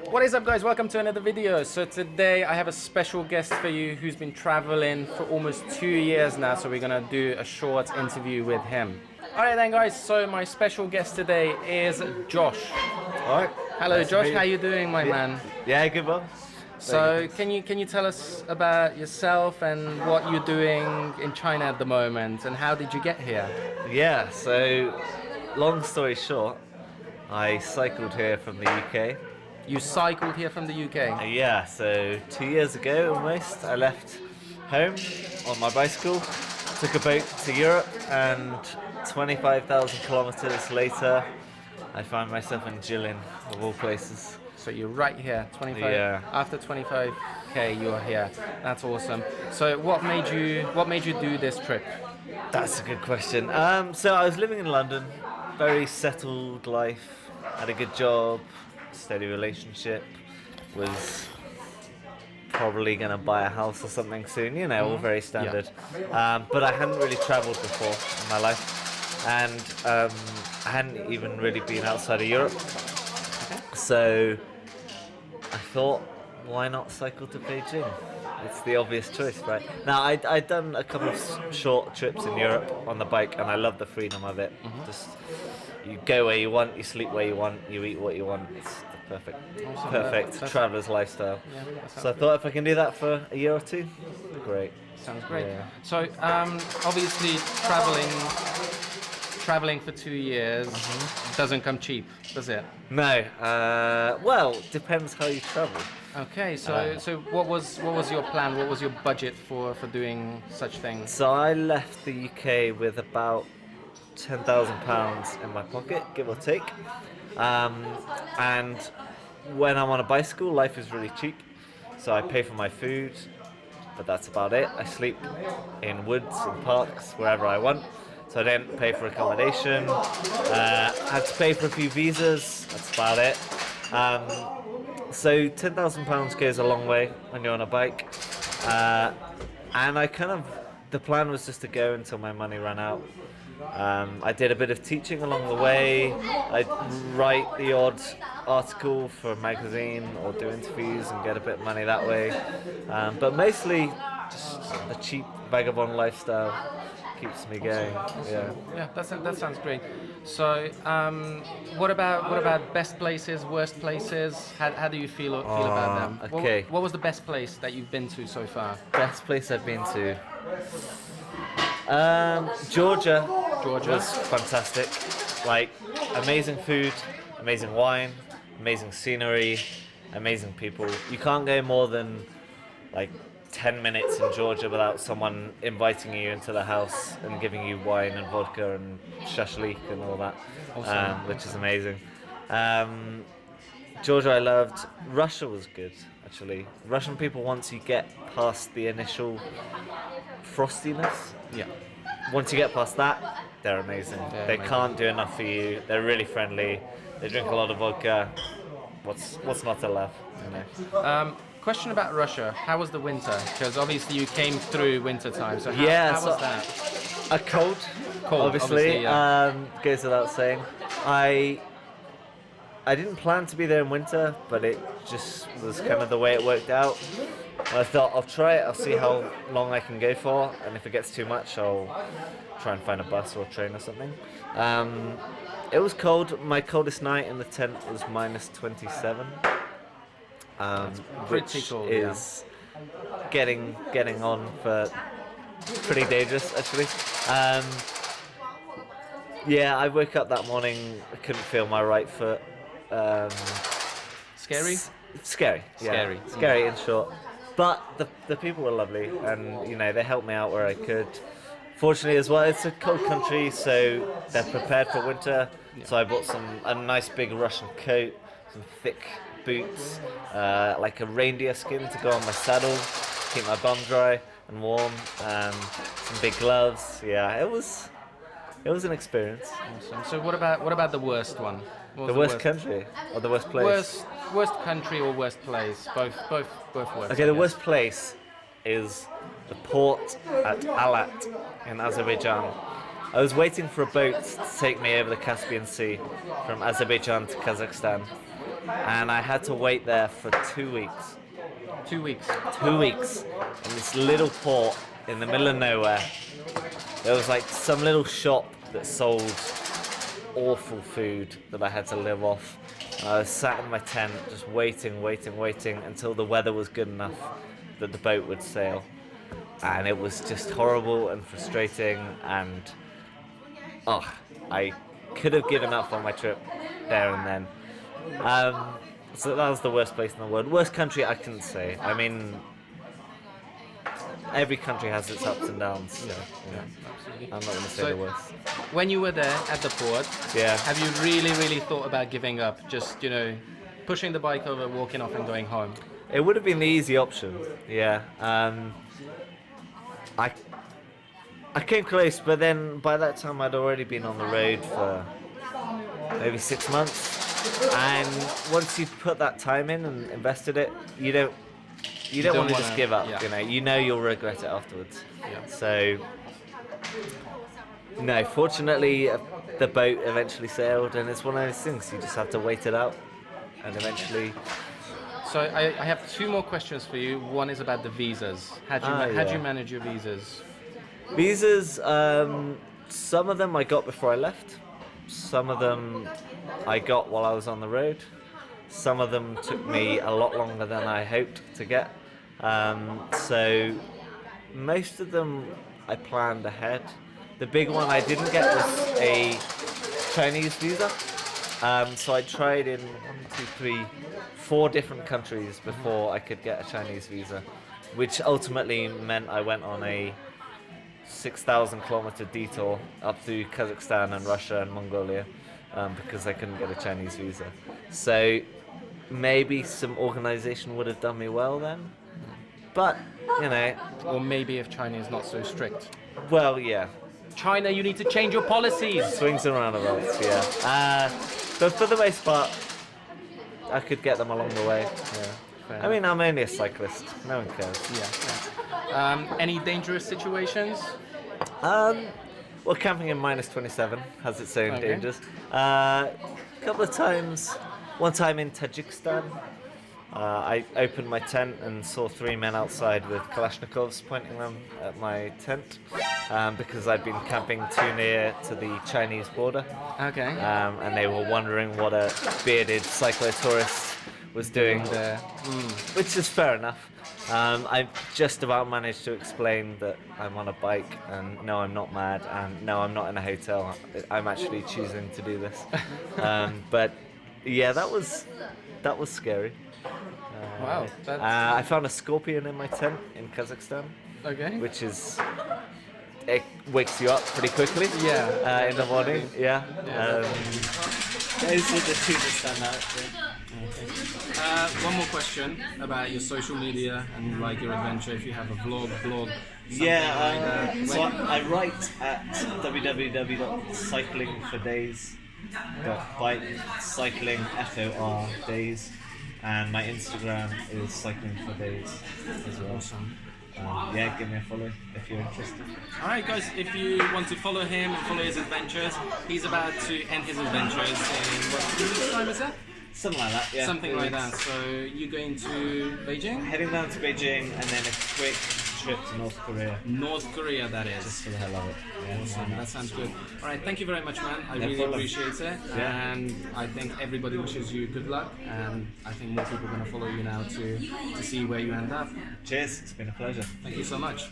What is up, guys? Welcome to another video. So today I have a special guest for you who's been traveling for almost 2 years now, so we're gonna do a short interview with him. Alright then, guys, so my special guest today is Josh. Alright. Hello, Nice Josh, how you doing, my man? Yeah, good one. So can you tell us about yourself and what you're doing in China at the moment, and how did you get here? Yeah, so long story short, I cycled here from the UK. You cycled here from the UK? Yeah, so 2 years ago almost, I left home on my bicycle, took a boat to Europe, and 25,000 kilometers later, I found myself in Jilin, of all places. So you're right here, 25. Yeah. After 25k, you're here. That's awesome. So what made you do this trip? That's a good question. So I was living in London, very settled life, had a good job, steady relationship, was probably going to buy a house or something soon, you know, all very standard. Yeah. But I hadn't really traveled before in my life, and I hadn't even really been outside of Europe. So I thought, why not cycle to Beijing? It's the obvious choice, right? Now, I'd done a couple of short trips in Europe on the bike, and I love the freedom of it. Just you go where you want, you sleep where you want, you eat what you want. It's the perfect traveler's lifestyle. Yeah, So I thought if I can do that for a year or two, great. sounds great. Yeah. So obviously traveling for 2 years doesn't come cheap, does it? No, well, depends how you travel. Okay, so what was your plan? What was your budget for doing such things? So I left the UK with about £10,000 in my pocket, give or take. And when I'm on a bicycle, life is really cheap. So I pay for my food, but that's about it. I sleep in woods and parks, wherever I want. So I didn't pay for accommodation. Had to pay for a few visas, that's about it. So £10,000 goes a long way when you're on a bike. And the plan was just to go until my money ran out. I did a bit of teaching along the way. I'd write the odd article for a magazine or do interviews and get a bit of money that way. But mostly just the cheap vagabond lifestyle keeps me going. Yeah, that sounds great. So what about best places, worst places? How do you feel about them? Okay. What was the best place that you've been to so far? Best place I've been to? Georgia was fantastic. Like, amazing food, amazing wine, amazing scenery, amazing people. You can't go more than like 10 minutes in Georgia without someone inviting you into the house and giving you wine and vodka and shashlik and all that, which is amazing. Georgia I loved. Russia was good, actually. Russian people, once you get past the initial frostiness, once you get past that, they're amazing. They can't do enough for you. They're really friendly. They drink a lot of vodka. What's not to love, you know? Question about Russia. How was the winter? Because obviously you came through winter time. So how was that? A cold, obviously. Goes without saying. I didn't plan to be there in winter, but it just was kind of the way it worked out. I thought I'll try it. I'll see how long I can go for, and if it gets too much, I'll try and find a bus or a train or something. It was cold. My coldest night in the tent was minus 27. Which cold, is getting on for pretty dangerous, actually. I woke up that morning, I couldn't feel my right foot. Scary? Scary, yeah. Scary in short. But the people were lovely, and you know, they helped me out where I could. Fortunately as well, it's a cold country, so they're prepared for winter. So I bought a nice big Russian coat, some thick boots, like a reindeer skin to go on my saddle, keep my bum dry and warm, some big gloves. Yeah, it was an experience. Awesome. So what about the worst one? The worst country or the worst place? Worst country or worst place? Both worst. Okay, the worst place is the port at Alat in Azerbaijan. I was waiting for a boat to take me over the Caspian Sea from Azerbaijan to Kazakhstan. and I had to wait there for 2 weeks. 2 weeks. 2 weeks in this little port in the middle of nowhere. There was like some little shop that sold awful food that I had to live off. I was sat in my tent just waiting until the weather was good enough that the boat would sail. And it was just horrible and frustrating, and I could have given up on my trip there and then. So that was the worst place in the world. Worst country, I couldn't say. I mean, every country has its ups and downs. So, I'm not going to say the worst. When you were there at the port, have you really thought about giving up? Just, pushing the bike over, walking off and going home? It would have been the easy option, yeah. I came close, but then by that time I'd already been on the road for maybe 6 months. And once you've put that time in and invested it, you don't want to just give up. Yeah. You know you'll regret it afterwards. Yeah. So no, fortunately the boat eventually sailed, and it's one of those things you just have to wait it out, and eventually. So I have 2 more questions for you. One is about the visas. How'd you manage your visas? Visas, some of them I got before I left. Some of them I got while I was on the road. Some of them took me a lot longer than I hoped to get. So most of them I planned ahead. The big one I didn't get was a Chinese visa. So I tried in 4 different countries before I could get a Chinese visa, which ultimately meant I went on a 6,000 kilometer detour up through Kazakhstan and Russia and Mongolia because I couldn't get a Chinese visa. So maybe some organization would have done me well then, but Or maybe if China is not so strict. well, yeah, China, you need to change your policies. swings and roundabouts, yeah. But for the most part, I could get them along the way. Yeah. I mean, I'm only a cyclist. No one cares. Yeah. Any dangerous situations? Well, camping in -27 has its own Okay. dangers. A couple of times, one time in Tajikistan, I opened my tent and saw 3 men outside with Kalashnikovs pointing them at my tent because I'd been camping too near to the Chinese border. Okay. And they were wondering what a bearded cyclo-tourist was doing there, which is fair enough. I just about managed to explain that I'm on a bike, and no, I'm not mad, and no, I'm not in a hotel. I'm actually choosing to do this. But yeah, that was scary. Wow. I found a scorpion in my tent in Kazakhstan, Okay. which it wakes you up pretty quickly. Yeah. In the morning. Yeah. Those are the 2 that stand out. One more question about your social media and like your adventure. If you have a blog, something like that. So I write at www.cyclingfordays.bike, cycling FOR days, and my Instagram is cycling for days as well. Awesome. Give me a follow if you're interested. Alright guys, if you want to follow him and follow his adventures, he's about to end his adventures in what 3 weeks time is that? Something like that, yeah. Something like that. So you're going to Beijing? Heading down to Beijing and then a quick trip to North Korea. North Korea, that is. Just for the hell of it. Yeah, Awesome, that sounds good. Alright, thank you very much, man. I really problem. appreciate it. Yeah. And I think everybody wishes you good luck. And I think more people are going to follow you now to see where you end up. Cheers, it's been a pleasure. Thank you so much.